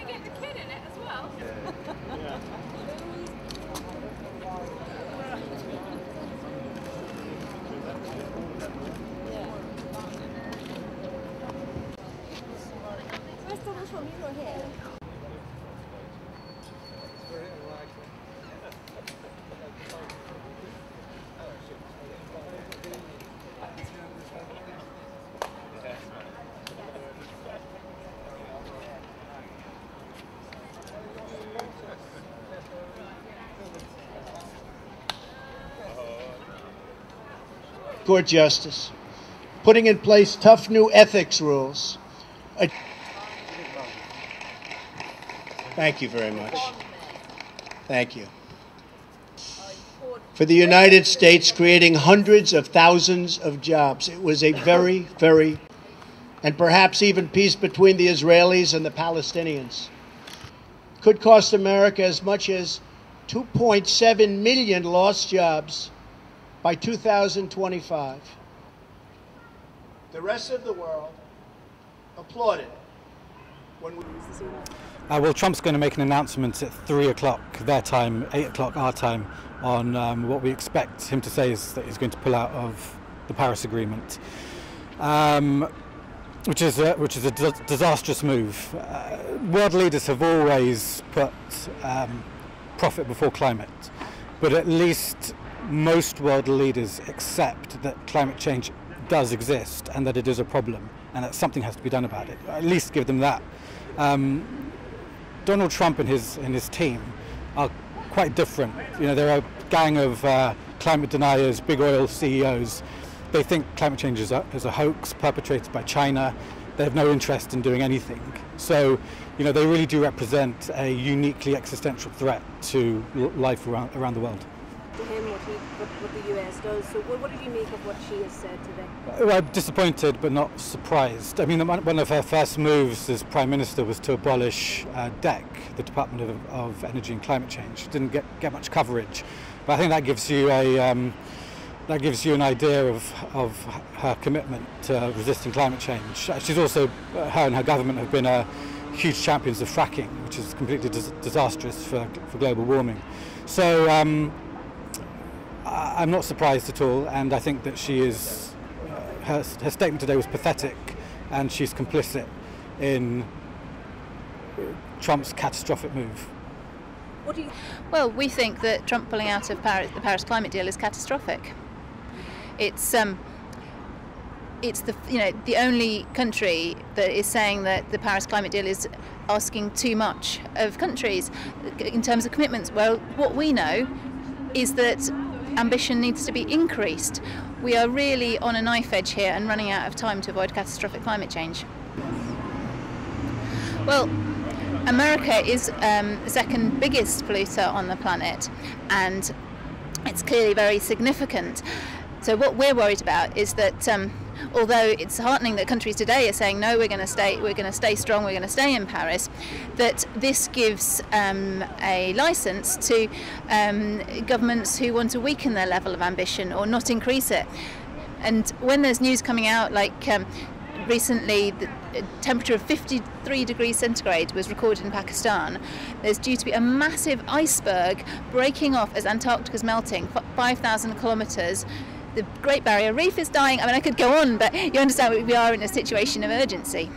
to get the kid in it as well. Yeah. Court justice, putting in place tough new ethics rules. Thank you very much. Thank you. For the United States, creating hundreds of thousands of jobs. It was a very, and perhaps even peace between the Israelis and the Palestinians. Could cost America as much as 2.7 million lost jobs by 2025. The rest of the world applauded when we... Well, Trump's going to make an announcement at 3 o'clock their time, 8 o'clock our time, on what we expect him to say is that he's going to pull out of the Paris Agreement, which is a disastrous move. World leaders have always put profit before climate, but at least most world leaders accept that climate change does exist and that it is a problem and that something has to be done about it. At least give them that. Donald Trump and his team are quite different. You know, they're a gang of climate deniers, big oil CEOs. They think climate change is a hoax perpetrated by China. They have no interest in doing anything. So, you know, they really do represent a uniquely existential threat to life around the world. To him what the US does. So what did you make of what she has said today? Well, I'm disappointed but not surprised. I mean, one of her first moves as Prime Minister was to abolish DEC, the Department of Energy and Climate Change. It didn't get much coverage, but I think that gives you an idea of her commitment to resisting climate change. She's also, her and her government have been huge champions of fracking, which is completely disastrous for global warming. So I'm not surprised at all, and I think that she is, her statement today was pathetic, and she's complicit in Trump's catastrophic move. What do you... Well, we think that Trump pulling out of the Paris climate deal is catastrophic. It's the only country that is saying that the Paris climate deal is asking too much of countries in terms of commitments. Well, what we know is that ambition needs to be increased. We are really on a knife edge here and running out of time to avoid catastrophic climate change. Well, America is the second biggest polluter on the planet, and it's clearly very significant. So what we're worried about is that although it's heartening that countries today are saying no, we're going to stay strong, we're going to stay in Paris, that this gives a license to governments who want to weaken their level of ambition or not increase it. And when there's news coming out like recently the temperature of 53 degrees centigrade was recorded in Pakistan, there's due to be a massive iceberg breaking off as Antarctica is melting, 5,000 kilometres. The Great Barrier Reef is dying. I mean, I could go on, but you understand we are in a situation of urgency.